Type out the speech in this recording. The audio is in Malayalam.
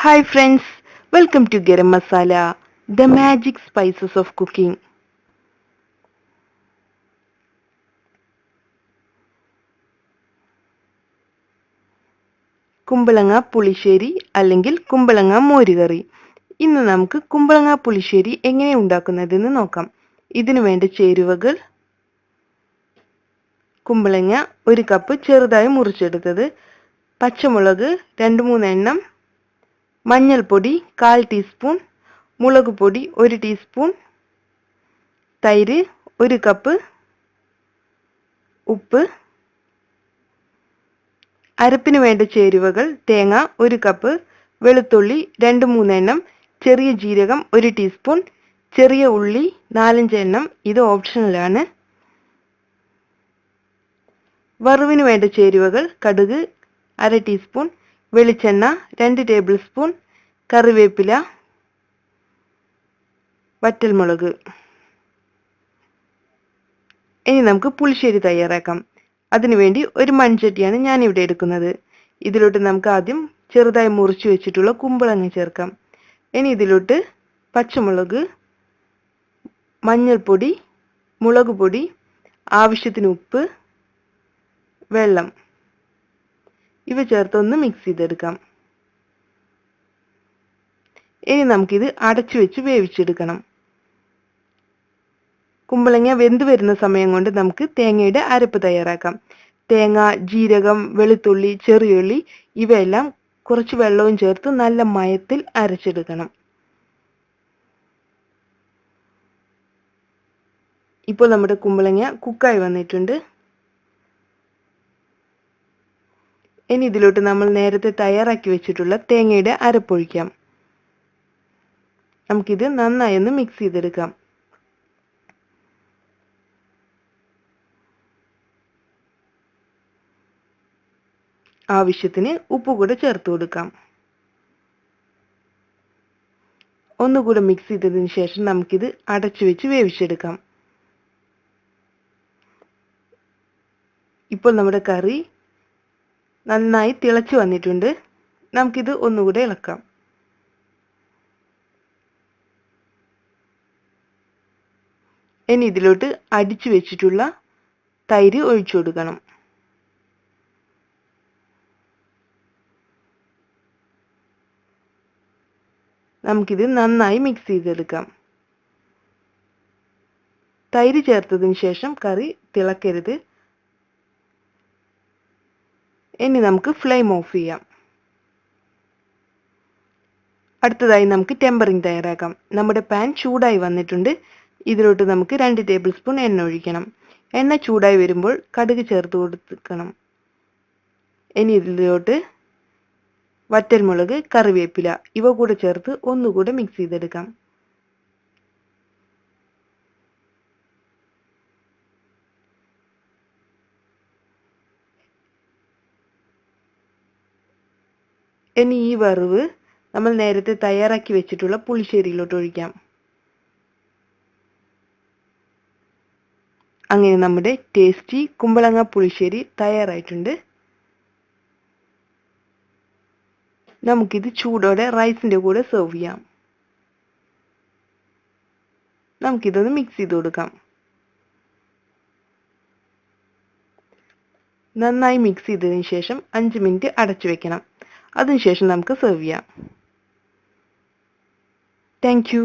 Hi friends, welcome to Garam Masala, the magic spices of cooking. കുമ്പളങ്ങ പുളിശ്ശേരി അല്ലെങ്കിൽ കുമ്പളങ്ങ മോരുകറി. ഇന്ന് നമുക്ക് കുമ്പളങ്ങ പുളിശ്ശേരി എങ്ങനെ ഉണ്ടാക്കുന്നതെന്ന് നോക്കാം. ഇതിനു വേണ്ട ചേരുവകൾ: കുമ്പളങ്ങ 1 കപ്പ് ചെറുതായി മുറിച്ചെടുത്തത്, പച്ചമുളക് 2-3 എണ്ണം, മഞ്ഞൾപ്പൊടി 1/4 ടീസ്പൂൺ, മുളക് പൊടി 1 ടീസ്പൂൺ, തൈര് 1 കപ്പ്, ഉപ്പ്. അരപ്പിന് വേണ്ട ചേരുവകൾ: തേങ്ങ 1 കപ്പ്, വെളുത്തുള്ളി 2-3 എണ്ണം, ചെറിയ ജീരകം 1 ടീസ്പൂൺ, ചെറിയ ഉള്ളി 4-5 എണ്ണം. ഇത് ഓപ്ഷണലാണ്. വറവിന് വേണ്ട ചേരുവകൾ: കടുക് 1/2 ടീസ്പൂൺ, വെളിച്ചെണ്ണ 2 ടേബിൾ സ്പൂൺ, കറിവേപ്പില, വറ്റൽമുളക്. ഇനി നമുക്ക് പുളിശ്ശേരി തയ്യാറാക്കാം. അതിനുവേണ്ടി ഒരു മൺചട്ടിയാണ് ഞാൻ ഇവിടെ എടുക്കുന്നത്. ഇതിലോട്ട് നമുക്ക് ആദ്യം ചെറുതായി മുറിച്ചു വെച്ചിട്ടുള്ള കുമ്പളങ്ങ ചേർക്കാം. ഇനി ഇതിലോട്ട് പച്ചമുളക്, മഞ്ഞൾപ്പൊടി, മുളക് പൊടി, ആവശ്യത്തിന് ഉപ്പ്, വെള്ളം ഇവ ചേർത്തൊന്ന് മിക്സ് ചെയ്തെടുക്കാം. ഇനി നമുക്കിത് അടച്ചു വെച്ച് വേവിച്ചെടുക്കണം. കുമ്പളങ്ങ വെന്ത് വരുന്ന സമയം കൊണ്ട് നമുക്ക് തേങ്ങയുടെ അരപ്പ് തയ്യാറാക്കാം. തേങ്ങ, ജീരകം, വെളുത്തുള്ളി, ചെറിയുള്ളി ഇവയെല്ലാം കുറച്ച് വെള്ളവും ചേർത്ത് നല്ല മയത്തിൽ അരച്ചെടുക്കണം. ഇപ്പോൾ നമ്മുടെ കുമ്പളങ്ങ കുക്കായി വന്നിട്ടുണ്ട്. ഇനി ഇതിലോട്ട് നമ്മൾ നേരത്തെ തയ്യാറാക്കി വെച്ചിട്ടുള്ള തേങ്ങയുടെ അരപ്പൊഴിക്കാം. നമുക്കിത് നന്നായി ഒന്ന് മിക്സ് ചെയ്തെടുക്കാം. ആവശ്യത്തിന് ഉപ്പ് കൂടെ ചേർത്ത് കൊടുക്കാം. ഒന്നുകൂടെ മിക്സ് ചെയ്തതിന് ശേഷം നമുക്കിത് അടച്ചു വെച്ച് വേവിച്ചെടുക്കാം. ഇപ്പോൾ നമ്മുടെ കറി നന്നായി തിളച്ചു വന്നിട്ടുണ്ട്. നമുക്കിത് ഒന്നുകൂടെ ഇളക്കാം. ഇനി ഇതിലോട്ട് അടിച്ചു വെച്ചിട്ടുള്ള തൈര് ഒഴിച്ചു കൊടുക്കണം. നമുക്കിത് നന്നായി മിക്സ് ചെയ്തെടുക്കാം. തൈര് ചേർത്തതിന് ശേഷം കറി തിളക്കരുത്. ഇനി നമുക്ക് ഫ്ലെയിം ഓഫ് ചെയ്യാം. അടുത്തതായി നമുക്ക് ടെമ്പറിംഗ് തയ്യാറാക്കാം. നമ്മുടെ പാൻ ചൂടായി വന്നിട്ടുണ്ട്. ഇതിലോട്ട് നമുക്ക് 2 ടേബിൾ സ്പൂൺ എണ്ണ ഒഴിക്കണം. എണ്ണ ചൂടായി വരുമ്പോൾ കടുക് ചേർത്ത് കൊടുക്കണം. ഇനി ഇതിലോട്ട് വറ്റൽമുളക്, കറിവേപ്പില ഇവ കൂടെ ചേർത്ത് ഒന്നുകൂടെ മിക്സ് ചെയ്തെടുക്കാം. ഇനി ഈ വറവ് നമ്മൾ നേരത്തെ തയ്യാറാക്കി വെച്ചിട്ടുള്ള പുളിശ്ശേരിയിലോട്ട് ഒഴിക്കാം. അങ്ങനെ നമ്മുടെ ടേസ്റ്റി കുമ്പളങ്ങ പുളിശ്ശേരി തയ്യാറായിട്ടുണ്ട്. നമുക്കിത് ചൂടോടെ റൈസിന്റെ കൂടെ സെർവ് ചെയ്യാം. നമുക്കിതൊന്ന് മിക്സ് ചെയ്ത് കൊടുക്കാം. നന്നായി മിക്സ് ചെയ്തതിന് ശേഷം 5 മിനിറ്റ് അടച്ചു വെക്കണം. അതിനുശേഷം നമുക്ക് സെർവ് ചെയ്യാം. Thank you.